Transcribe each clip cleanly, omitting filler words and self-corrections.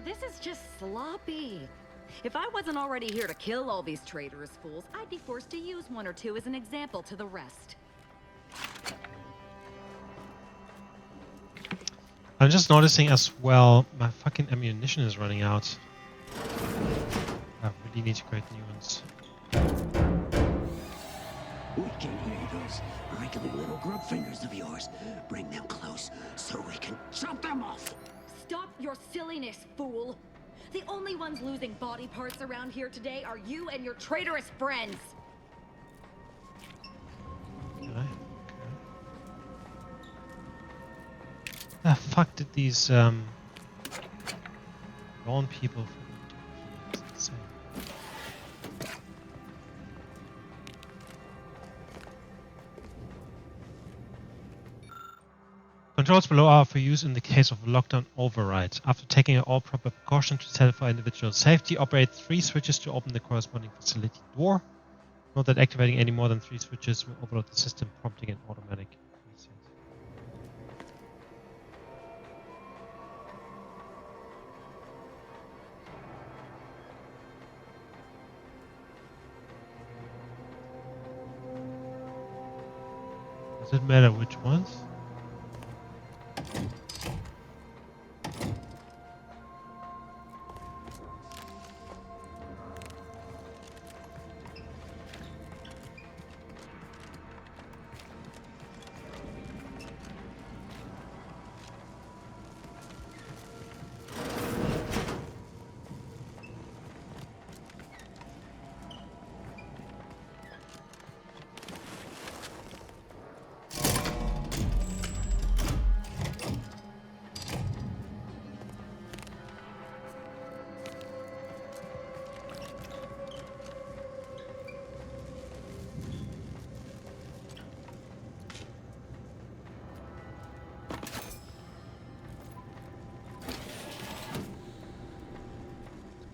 this is just sloppy. If I wasn't already here to kill all these traitorous fools, I'd be forced to use one or two as an example to the rest. I'm just noticing as well, my fucking ammunition is running out. I really need to create new ones. We can hear those wriggly little grub fingers of yours. Bring them close so we can chop them off. Stop your silliness, fool! The only ones losing body parts around here today are you and your traitorous friends! Okay. The fuck did these lawn people do? It's insane. Controls below are for use in the case of lockdown override. After taking all proper precautions to satisfy individual safety, operate 3 switches to open the corresponding facility door. Note that activating any more than 3 switches will overload the system, prompting an automatic reset. Does it matter which ones?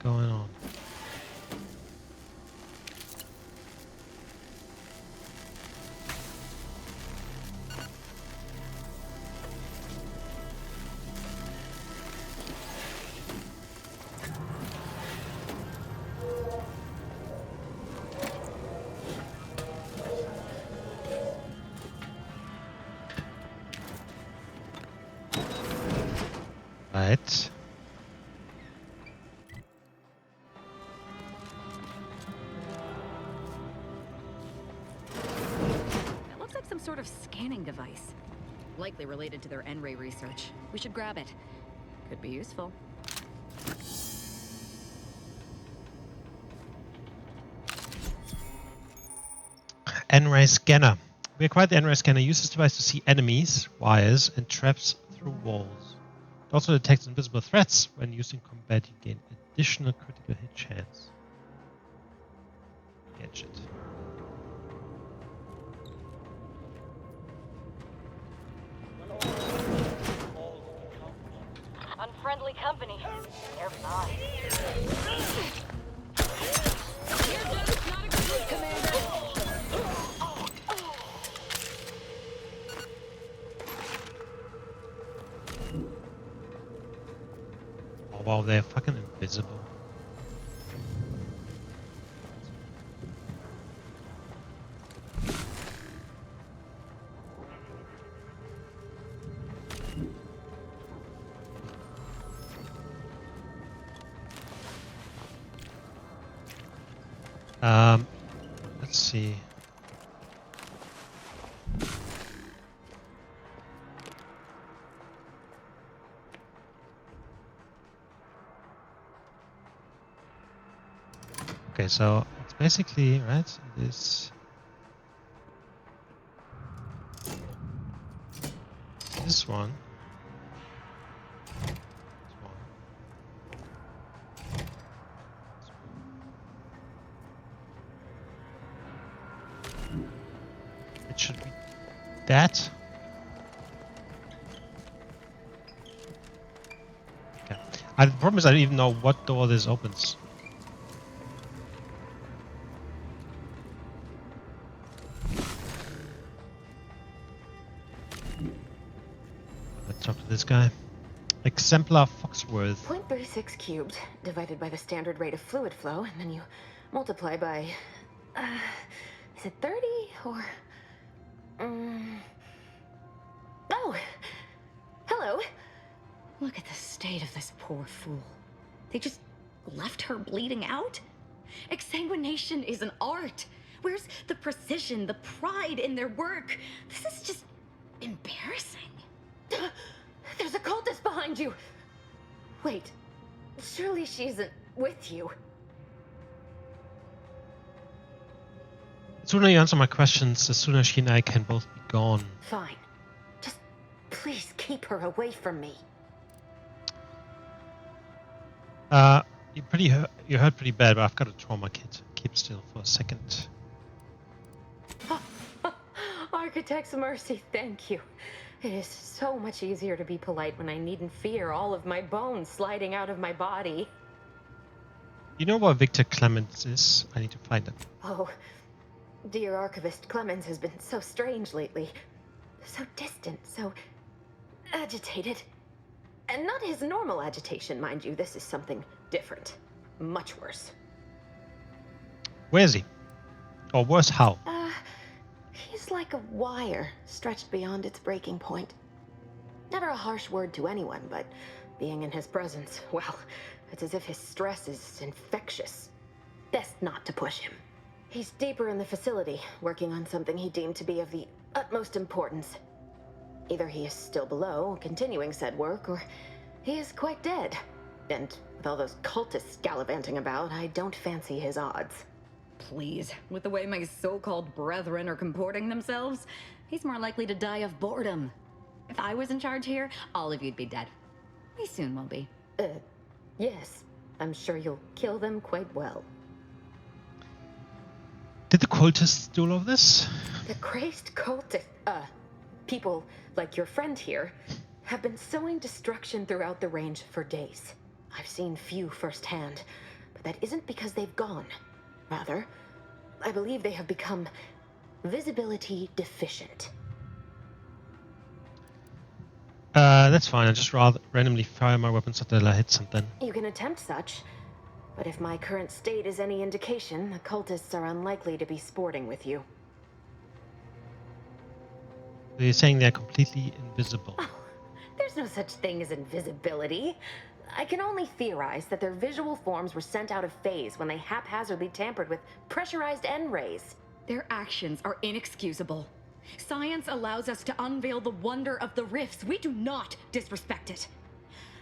Going on. Right. Some sort of scanning device. Likely related to their N-ray research. We should grab it. Could be useful. N-ray scanner. We acquired the N-ray scanner. Use this device to see enemies, wires, and traps through walls. It also detects invisible threats. When used in combat, you gain additional critical hit chance. Gadget. Unfriendly company. They're fine. Not a good commander. Oh wow, they're fucking invisible. Let's see. Okay, so it's basically, right, this one. It should be that. Okay. The problem is I don't even know what door this opens. Let's talk to this guy. Exemplar Foxworth. 0.36 cubed divided by the standard rate of fluid flow, and then you multiply by. Is it 30 or. Oh! Hello! Look at the state of this poor fool. They just left her bleeding out? Exsanguination is an art. Where's the precision, the pride in their work? This is just embarrassing. There's a cultist behind you! Wait, surely she isn't with you. The sooner you answer my questions, the sooner she and I can both be gone. Fine. Just please keep her away from me. You hurt pretty bad, but I've got a trauma kit. Keep still for a second. Architect's mercy, thank you. It is so much easier to be polite when I needn't fear all of my bones sliding out of my body. You know where Victor Clemens is? I need to find him. Oh, dear Archivist, Clemens has been so strange lately. So distant, so agitated. And not his normal agitation, mind you. This is something different. Much worse. Where is he? Or worse, how? He's like a wire stretched beyond its breaking point. Never a harsh word to anyone, but being in his presence, well, it's as if his stress is infectious. Best not to push him. He's deeper in the facility, working on something he deemed to be of the utmost importance. Either he is still below, continuing said work, or he is quite dead. And with all those cultists gallivanting about, I don't fancy his odds. Please, with the way my so-called brethren are comporting themselves, he's more likely to die of boredom. If I was in charge here, all of you'd be dead. We soon will be. Yes. I'm sure you'll kill them quite well. Did the cultists do all of this? The crazed cultist, people like your friend here, have been sowing destruction throughout the range for days. I've seen few firsthand, but that isn't because they've gone. Rather, I believe they have become visibility deficient. That's fine. I just rather randomly fire my weapons until I hit something. You can attempt such, but if my current state is any indication, the cultists are unlikely to be sporting with you. So you're saying they're completely invisible. Oh, there's no such thing as invisibility. I can only theorize that their visual forms were sent out of phase when they haphazardly tampered with pressurized N-rays. Their actions are inexcusable. Science allows us to unveil the wonder of the rifts. We do not disrespect it.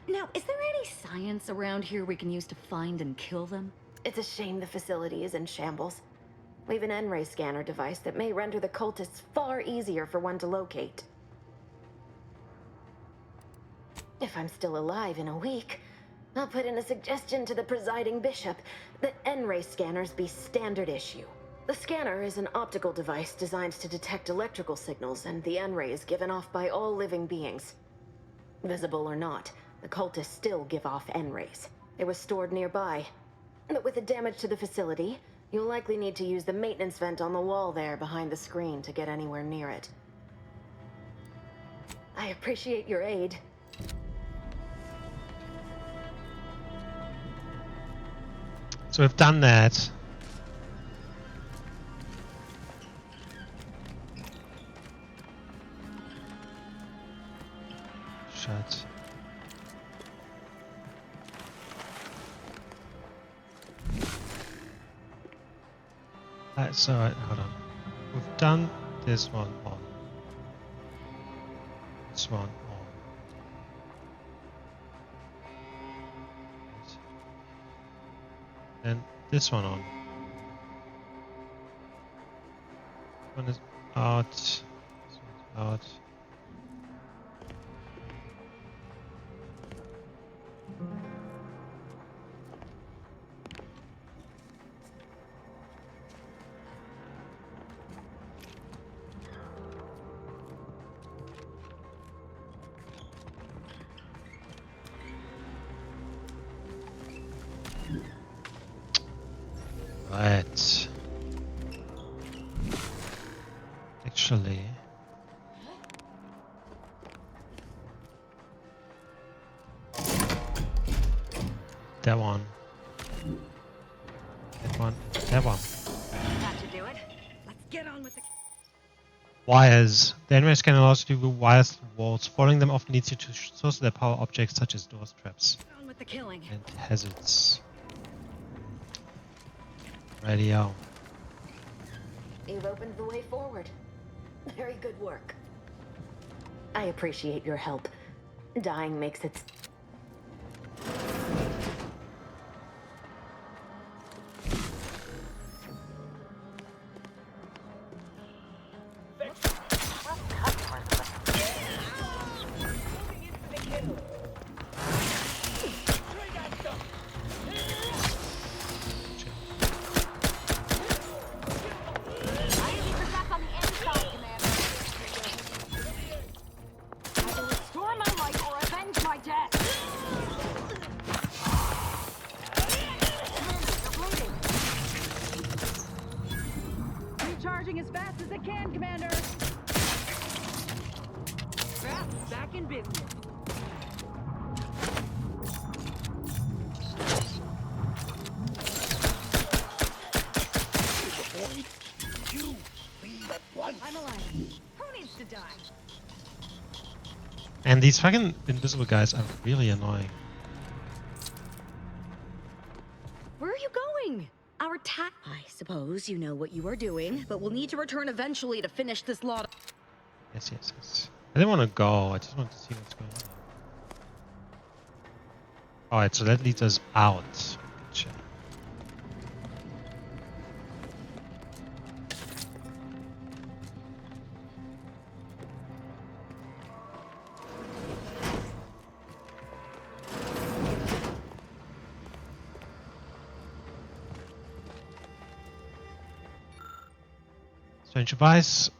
Now, is there any science around here we can use to find and kill them? It's a shame the facility is in shambles. We've an N-ray scanner device that may render the cultists far easier for one to locate. If I'm still alive in a week, I'll put in a suggestion to the presiding bishop that N-ray scanners be standard issue. The scanner is an optical device designed to detect electrical signals, and the N-ray is given off by all living beings. Visible or not, the cultists still give off N-rays. It was stored nearby. But with the damage to the facility, you'll likely need to use the maintenance vent on the wall there behind the screen to get anywhere near it. I appreciate your aid. So we've done that. Shut. So, hold on. We've done this one on. This one on. And this one on. One is out. This one's out. Right. Actually, that one. That one. That one. That should do it. Let's get on with the... Wires. The animator scan allows you to move wires through walls. Following them often leads you to source their power objects such as doors, traps, Get on with the killing. and hazards. Radio. You've opened the way forward. Very good work. I appreciate your help. Dying makes it... Recharging as fast as it can, Commander. Back in business. You leave at once. I'm alive. Who needs to die? And these fucking invisible guys are really annoying. Where are you going? Our tack. I suppose you know what you are doing, but we'll need to return eventually to finish this lot. Yes, yes, yes. I didn't want to go. I just want to see what's going on. Alright, so that leads us out. Gotcha. Strange device.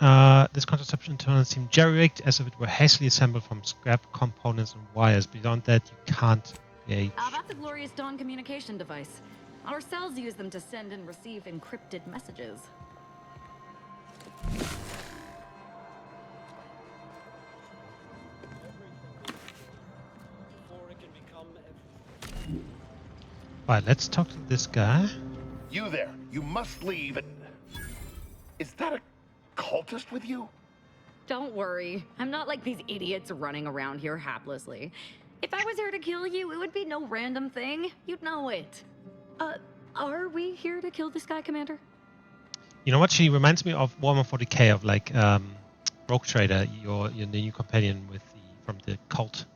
This contraception internal seemed jerry-rigged as if it were hastily assembled from scrap components and wires. Beyond that, you can't gauge. That's a glorious Dawn communication device. Our cells use them to send and receive encrypted messages. Alright, let's talk to this guy. You there. You must leave. Is that a cultist with you? Don't worry. I'm not like these idiots running around here haplessly. If I was here to kill you, it would be no random thing. You'd know it. Are we here to kill this guy, Commander? You know what? She reminds me of Warhammer 40k, of like Rogue Trader, your new companion with from the cult.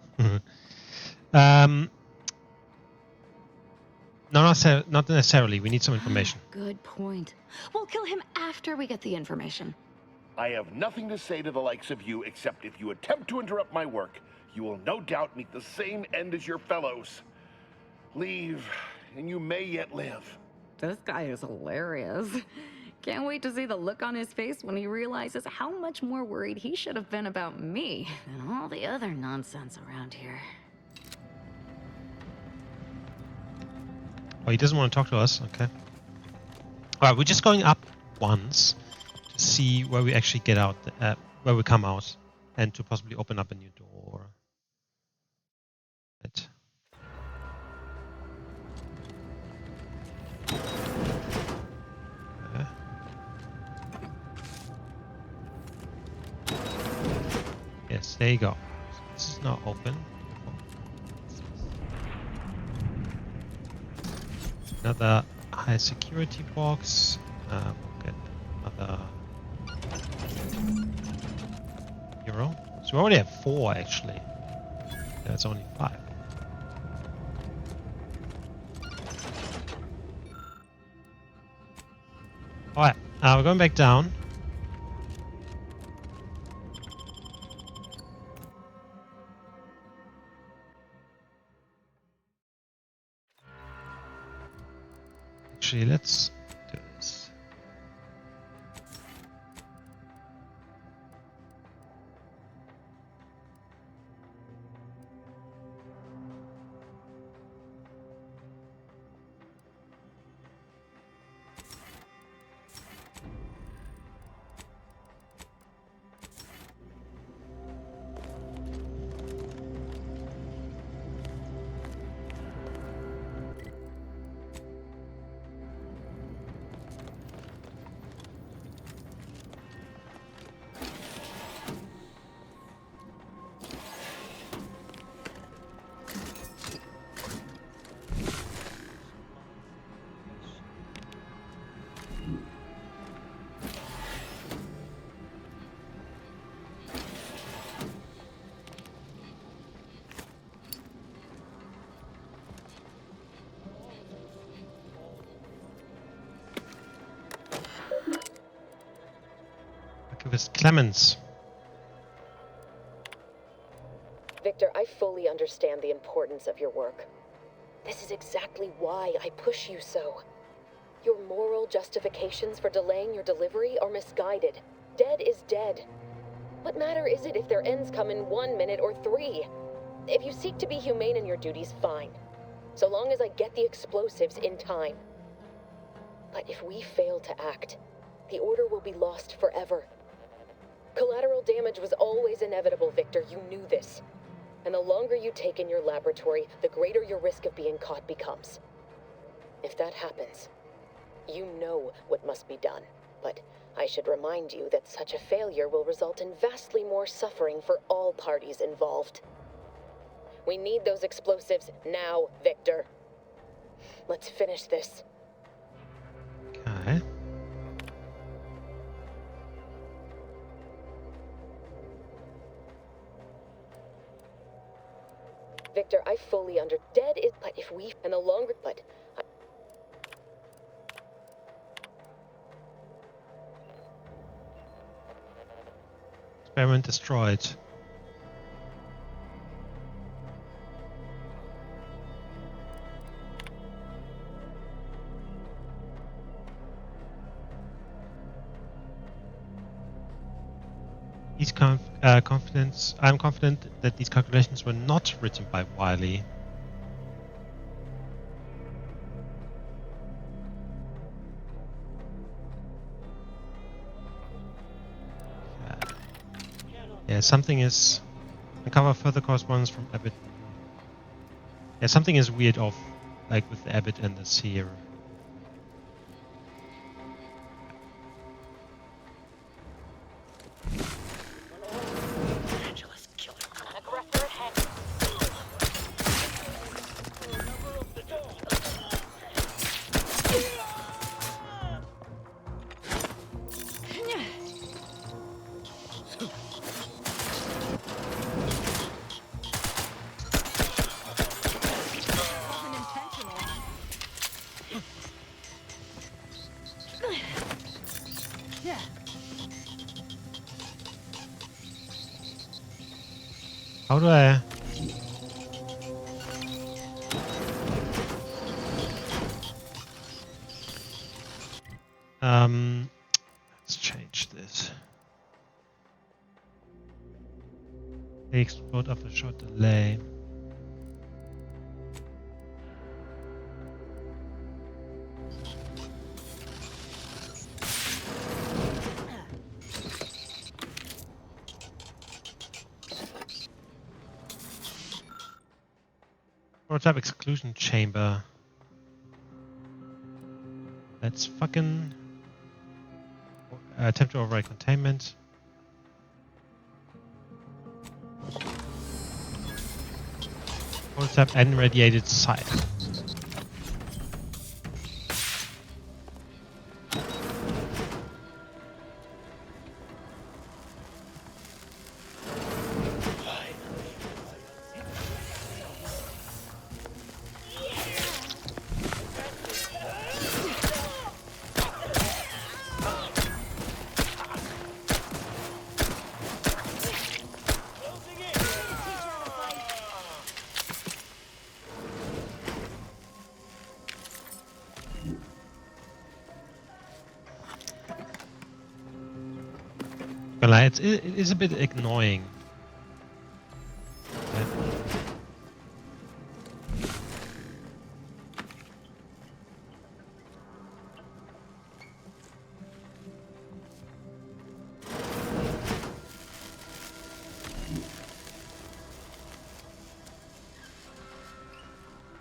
Not necessarily. We need some information. Good point. We'll kill him after we get the information. I have nothing to say to the likes of you, except if you attempt to interrupt my work, you will no doubt meet the same end as your fellows. Leave, and you may yet live. This guy is hilarious. Can't wait to see the look on his face when he realizes how much more worried he should have been about me than all the other nonsense around here. Oh, he doesn't want to talk to us. Okay. Alright, we're just going up once to see where we actually get out, where we come out, and to possibly open up a new door. Right. Okay. Yes, there you go. So this is now open. Another high security box. We'll get another hero. So we already have 4 actually. That's only 5. Alright, we're going back down. Actually, let's do this. Clemens. Victor, I fully understand the importance of your work. This is exactly why I push you so. Your moral justifications for delaying your delivery are misguided. Dead is dead. What matter is it if their ends come in 1 minute or 3? If you seek to be humane in your duties, fine. So long as I get the explosives in time. But if we fail to act, the order will be lost forever. Collateral damage was always inevitable, Victor. You knew this. And the longer you take in your laboratory, the greater your risk of being caught becomes. If that happens, you know what must be done. But I should remind you that such a failure will result in vastly more suffering for all parties involved. We need those explosives now, Victor. Let's finish this. Okay. Victor, I fully dead is, but if we, and the longer, but Experiment destroyed. I'm confident that these calculations were not written by Wiley. Yeah, something is... Uncover further correspondence from Abbott. Yeah, something is weird off, like with the Abbott and the Seer. How do I... Let's change this. They explode after a short delay. Prototype exclusion chamber. Let's fucking attempt to override containment. Prototype unradiated site. It is a bit annoying.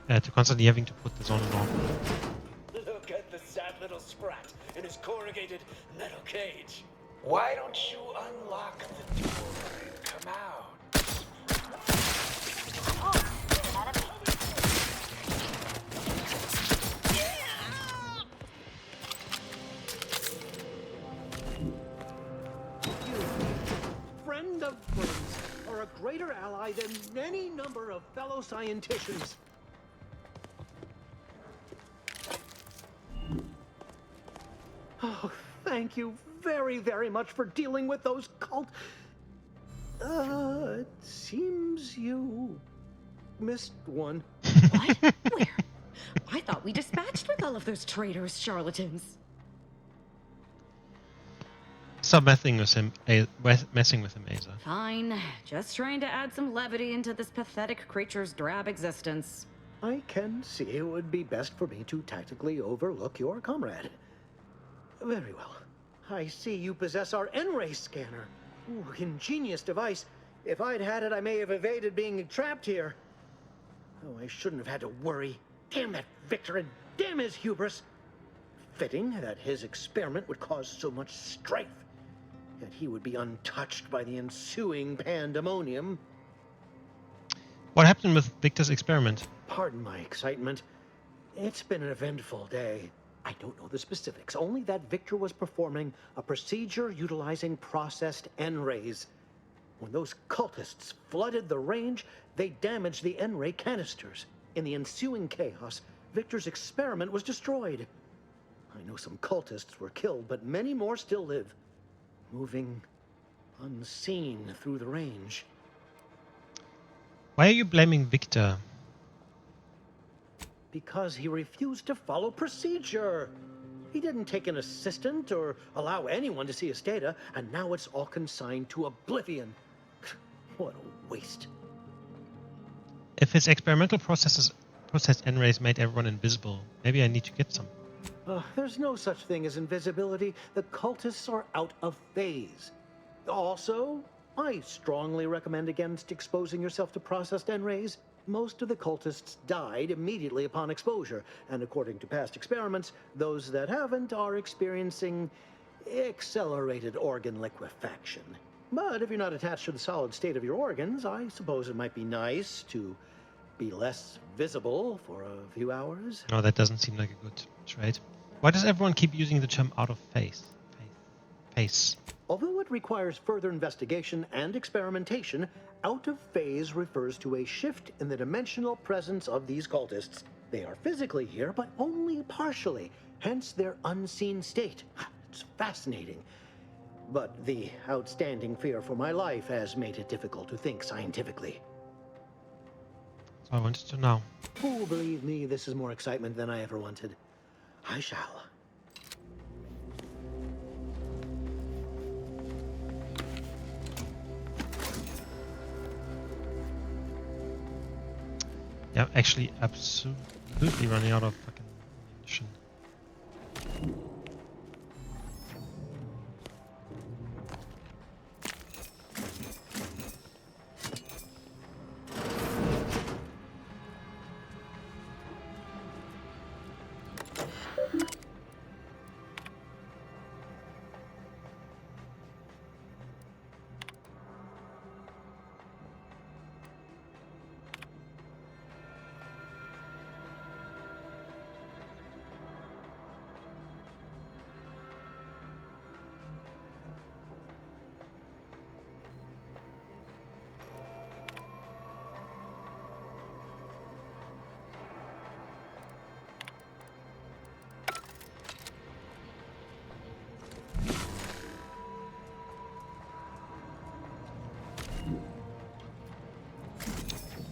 To constantly having to put this on and off. Look at the sad little sprat in his corrugated metal cage. Why don't you unlock the door and come out? You, friend of friends, are a greater ally than any number of fellow scienticians. Oh, thank you very, very much for dealing with those cult... it seems you missed one. What? Where? I thought we dispatched with all of those traitorous charlatans. Stop messing with him, Asa. Fine. Just trying to add some levity into this pathetic creature's drab existence. I can see it would be best for me to tactically overlook your comrade. Very well. I see you possess our N-ray scanner. Ooh, ingenious device. If I'd had it, I may have evaded being trapped here. Oh, I shouldn't have had to worry. Damn that Victor and damn his hubris. Fitting that his experiment would cause so much strife. Yet he would be untouched by the ensuing pandemonium. What happened with Victor's experiment? Pardon my excitement. It's been an eventful day. I don't know the specifics, only that Victor was performing a procedure utilizing processed N-rays. When those cultists flooded the range, they damaged the N-ray canisters. In the ensuing chaos, Victor's experiment was destroyed. I know some cultists were killed, but many more still live, moving unseen through the range. Why are you blaming Victor? Because he refused to follow procedure. He didn't take an assistant or allow anyone to see his data, and now it's all consigned to oblivion. What a waste. If his experimental processed N-rays made everyone invisible, maybe I need to get some. There's no such thing as invisibility. The cultists are out of phase. Also, I strongly recommend against exposing yourself to processed N-rays. Most of the cultists died immediately upon exposure, and according to past experiments, those that haven't are experiencing accelerated organ liquefaction. But if you're not attached to the solid state of your organs, I suppose it might be nice to be less visible for a few hours. No, that doesn't seem like a good trade. Why does everyone keep using the term out of phase? Phase. Although it requires further investigation and experimentation, out of phase refers to a shift in the dimensional presence of these cultists. They are physically here, but only partially, hence their unseen state. It's fascinating. But the outstanding fear for my life has made it difficult to think scientifically. So I wanted to know. Oh, believe me, this is more excitement than I ever wanted. I shall. Yeah, actually, absolutely running out of fucking ammunition.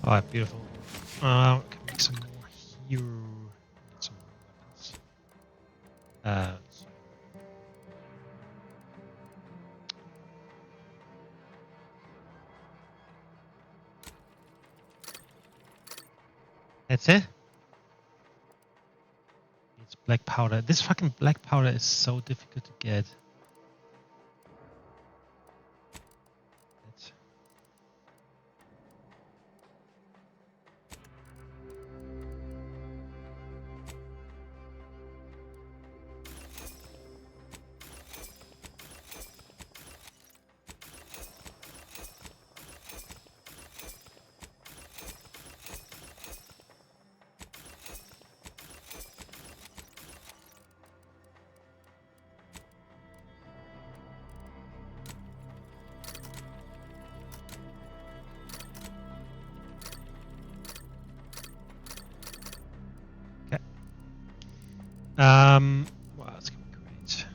Alright, beautiful. Can make some more here. Need some more weapons. That's it? It's black powder. This fucking black powder is so difficult to get. What else can we create?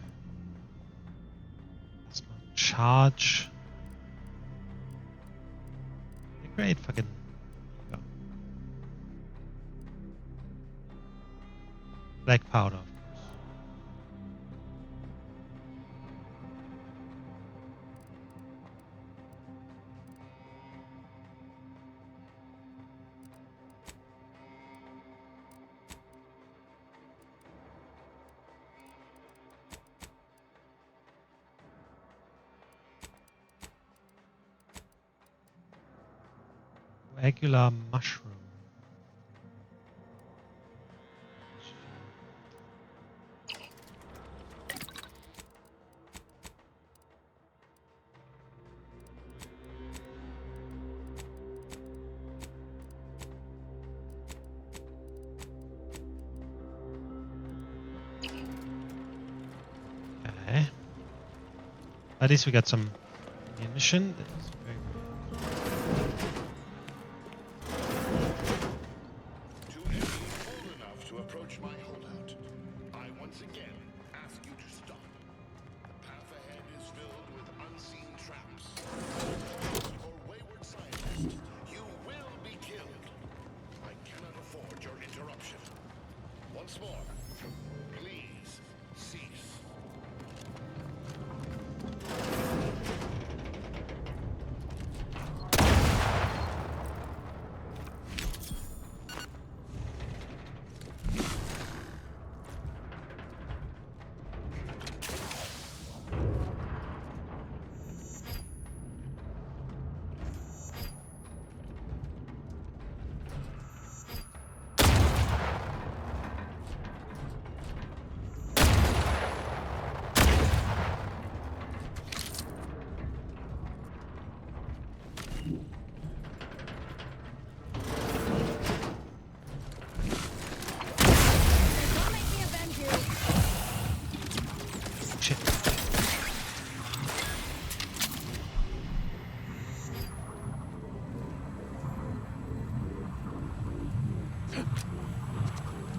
charge. Great fucking. Yeah. Black powder, of course. Regular mushroom. Okay. At least we got some ammunition. That is very To any bold enough to approach my hideout, I once again ask you to stop. The path ahead is filled with unseen traps. Or wayward scientist, you will be killed. I cannot afford your interruption. Once more, please cease. Don't make me avenge you. shit.